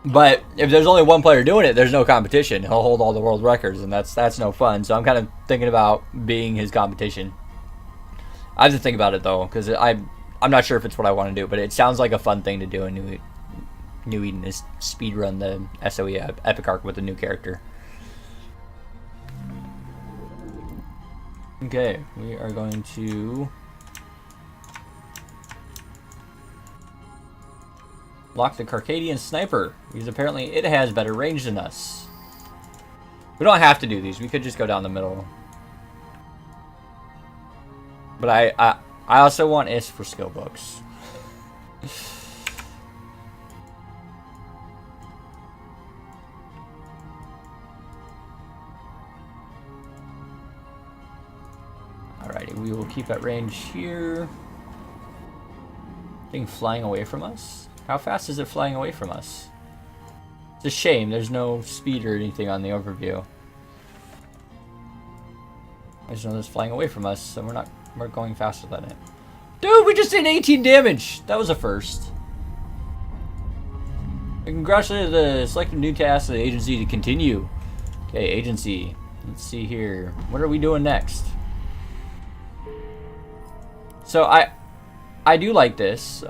But if there's only one player doing it, there's no competition. He'll hold all the world records, and that's no fun. So I'm kind of thinking about being his competition. I have to think about it though, because I'm not sure if it's what I want to do, but it sounds like a fun thing to do in New Eden, is speedrun the SOE Epic Arc with a new character. Okay, we are going to lock the Carcadian Sniper, because apparently it has better range than us. We don't have to do these, we could just go down the middle. But I also want ISK for skill books. Alrighty, we will keep that range here. Thing flying away from us? How fast is it flying away from us? It's a shame, there's no speed or anything on the overview. I just know it's flying away from us, so we're going faster than it. Dude, we just did 18 damage. That was a first. And congratulate the selected new tasks of the agency to continue. Okay, agency. Let's see here. What are we doing next? So I do like this.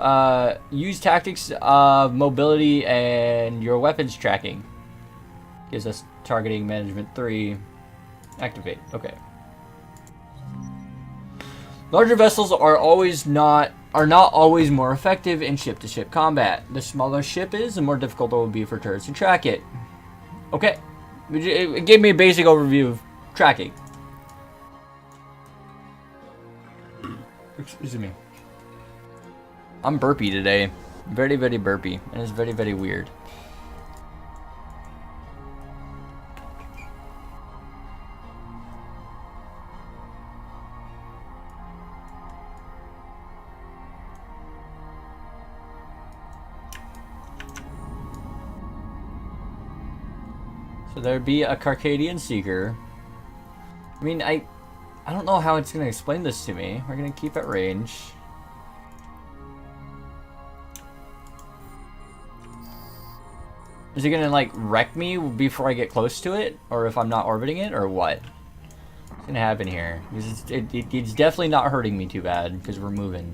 Use tactics of mobility and your weapons tracking. Gives us targeting management 3. Activate. Okay. Larger vessels are not always more effective in ship-to-ship combat. The smaller ship is, the more difficult it will be for turrets to track it. Okay. It gave me a basic overview of tracking. Excuse me. I'm burpy today. Very, very burpy. And it's very, very weird. So there'd be a Carcadian Seeker. I mean, I don't know how it's going to explain this to me. We're going to keep at range. Is it going to, like, wreck me before I get close to it? Or if I'm not orbiting it? Or what? What's going to happen here? It's definitely not hurting me too bad, because we're moving.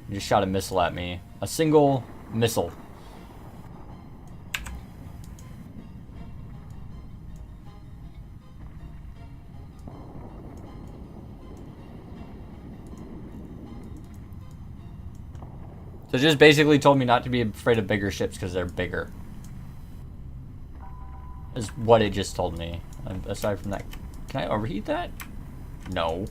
It just shot a missile at me. A single missile. So it just basically told me not to be afraid of bigger ships because they're bigger. Is what it just told me. Aside from that, can I overheat that? No.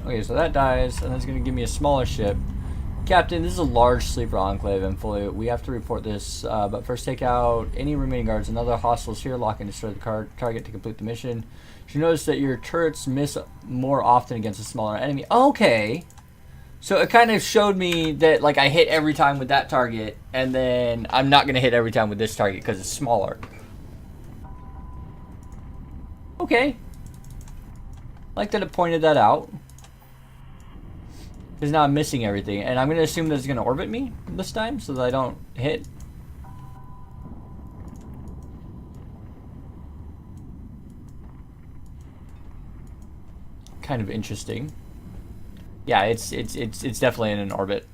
Okay, so that dies, and that's going to give me a smaller ship. Captain, this is a large sleeper enclave, and we have to report this, but first take out any remaining guards. Another hostiles here, lock and destroy the target to complete the mission. You notice that your turrets miss more often against a smaller enemy. Okay. So it kind of showed me that, like, I hit every time with that target, and then I'm not going to hit every time with this target because it's smaller. Okay. Like that it pointed that out. Because now I'm missing everything, and I'm going to assume that it's going to orbit me this time so that I don't hit. Kind of interesting. Yeah, it's definitely in an orbit.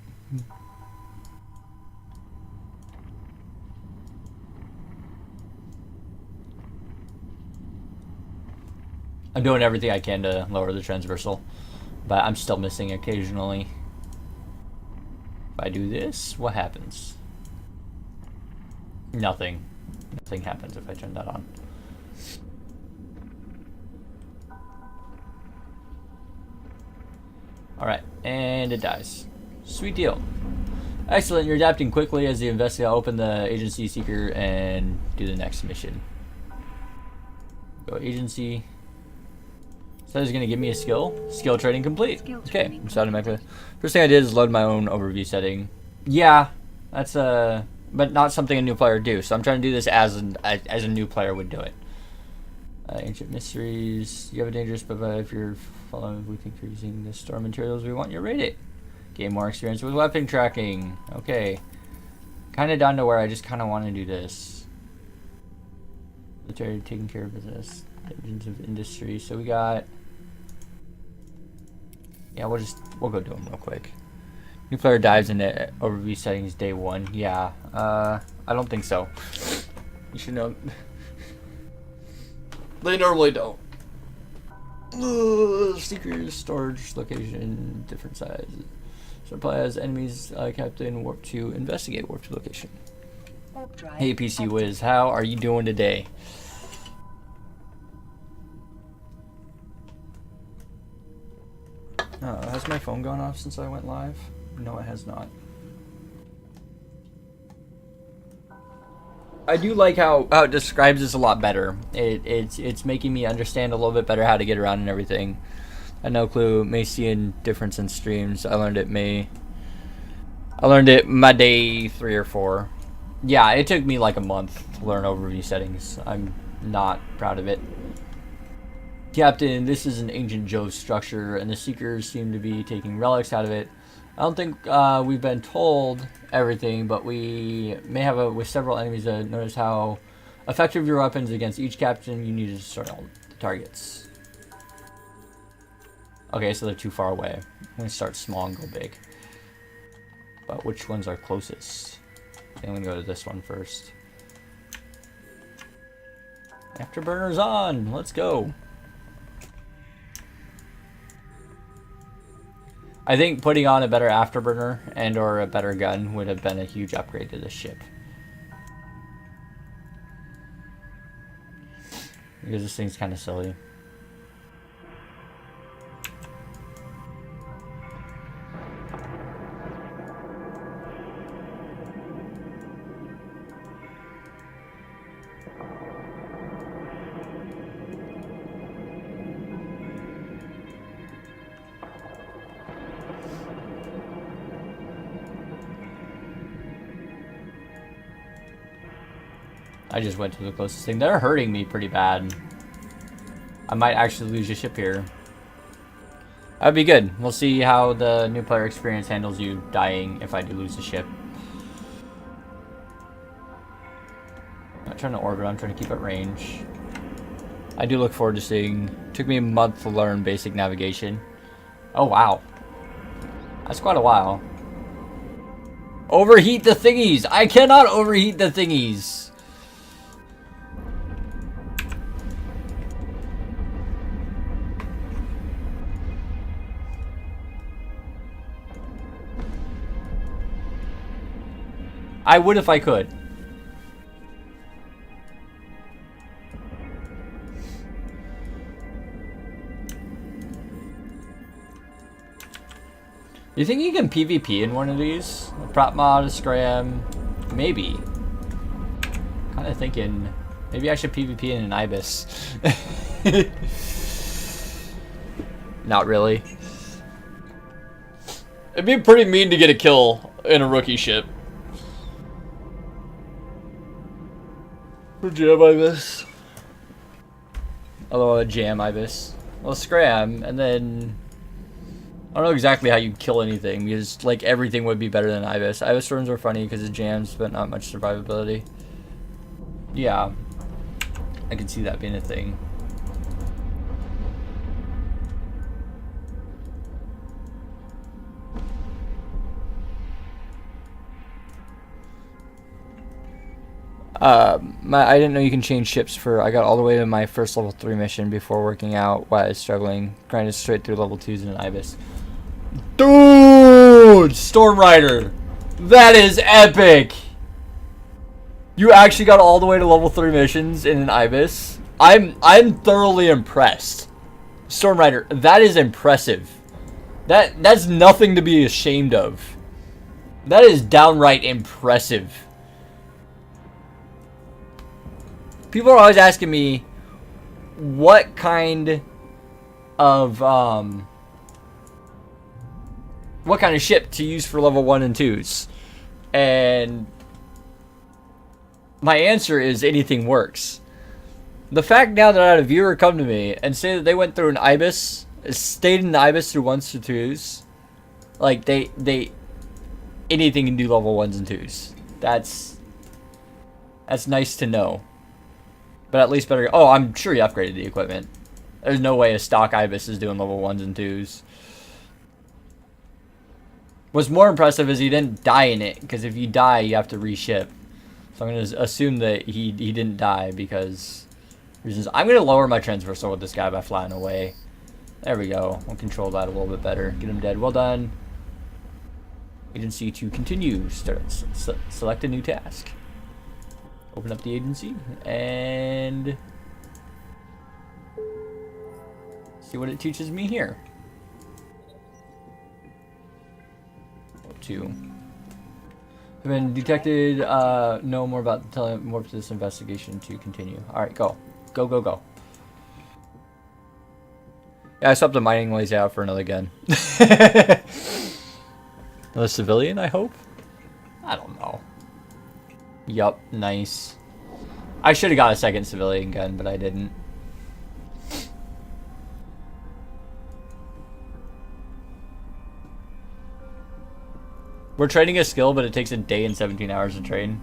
I'm doing everything I can to lower the transversal, but I'm still missing occasionally. If I do this, what happens? Nothing. Nothing happens if I turn that on. Alright, and it dies. Sweet deal. Excellent, you're adapting quickly as the investigator open the agency seeker and do the next mission. Go agency. So it's gonna give me a skill. Skill training complete. Okay, I'm starting my first thing I did is load my own overview setting. Yeah, that's but not something a new player would do. So I'm trying to do this as a new player would do it. Ancient mysteries. You have a dangerous, but if you're following, we think you're using the store materials we want you to rate it. Gain more experience with weapon tracking. Okay. Kind of down to where I just kind of want to do this. Military taking care of business. Engines of industry. So we got. Yeah, we'll go do them real quick. New player dives into overview settings day 1. Yeah. I don't think so. You should know. They normally don't. Seekers, storage, location, different size. Supply as enemies, captain, warp to investigate, warp to location. Hey PC Wiz, how are you doing today? Has my phone gone off since I went live? No, it has not. I do like how it describes this a lot better. It's making me understand a little bit better how to get around and everything. I had no clue. May see a difference in streams. I learned it my day 3 or 4. Yeah, it took me like a month to learn overview settings. I'm not proud of it. Captain, this is an ancient Jove structure, and the Seekers seem to be taking relics out of it. I don't think we've been told everything, but we may have with several enemies notice how effective your weapons against each captain. You need to destroy all the targets. Okay, so they're too far away. I'm going to start small and go big. But which ones are closest? I think I'm going to go to this one first. Afterburner's on! Let's go! I think putting on a better afterburner and or a better gun would have been a huge upgrade to this ship. Because this thing's kind of silly. I just went to the closest thing. They're hurting me pretty bad. I might actually lose a ship here. That'd be good. We'll see how the new player experience handles you dying if I do lose a ship. I'm not trying to orbit, I'm trying to keep at range. I do look forward to seeing. Took me a month to learn basic navigation. Oh wow. That's quite a while. Overheat the thingies! I cannot overheat the thingies! I would if I could. You think you can PvP in one of these? A prop mod, a scram, maybe. Kind of thinking maybe I should PvP in an Ibis. Not really. It'd be pretty mean to get a kill in a rookie ship. Jam Ibis. Although a jam Ibis. Well, scram, and then I don't know exactly how you kill anything because like everything would be better than Ibis. Ibis storms are funny because of jams, but not much survivability. Yeah, I can see that being a thing. I didn't know you can change ships for. I got all the way to my first level 3 mission before working out while I was struggling. Grinded straight through level 2s in an Ibis. Dude! Storm Rider! That is epic! You actually got all the way to level 3 missions in an Ibis? I'm thoroughly impressed. Storm Rider, that is impressive. That's nothing to be ashamed of. That is downright impressive. People are always asking me what kind of ship to use for level 1 and 2s. And my answer is anything works. The fact now that I had a viewer come to me and say that they went through an Ibis, stayed in the Ibis through 1s to 2s, like they anything can do level 1s and 2s. That's nice to know. But at least better. Oh, I'm sure he upgraded the equipment. There's no way a stock Ibis is doing level 1s and 2s. What's more impressive is he didn't die in it, because if you die, you have to reship. So I'm going to assume that he didn't die because reasons. I'm going to lower my transversal with this guy by flying away. There we go. We'll control that a little bit better. Get him dead. Well done. Agency to continue. Select a new task. Open up the agency and see what it teaches me here. 2. Have been detected. Know more about telling more to this investigation to continue. All right, go, go, go, go. Yeah, I swapped the mining laser out for another gun. Another civilian, I hope. I don't know. Yup, nice. I should have got a second civilian gun, but I didn't. We're training a skill, but it takes a day and 17 hours to train.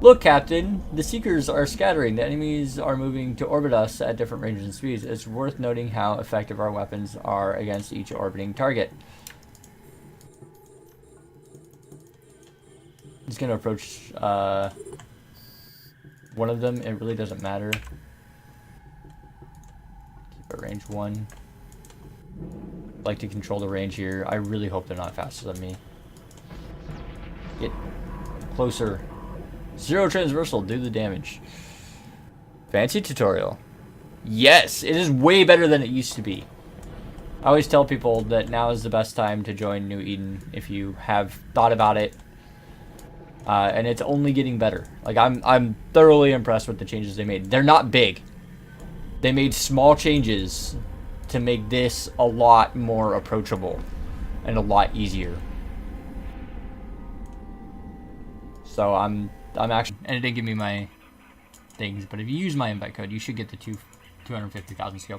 Look, Captain, the Seekers are scattering. The enemies are moving to orbit us at different ranges and speeds. It's worth noting how effective our weapons are against each orbiting target. He's going to approach one of them. It really doesn't matter. Keep at range 1. Like to control the range here. I really hope they're not faster than me. Get closer. 0 transversal, do the damage. Fancy tutorial. Yes, it is way better than it used to be. I always tell people that now is the best time to join New Eden if you have thought about it. And it's only getting better. Like I'm thoroughly impressed with the changes they made. They're not big. They made small changes to make this a lot more approachable and a lot easier. So I'm actually, and it didn't give me my things, but if you use my invite code, you should get the 250,000 skill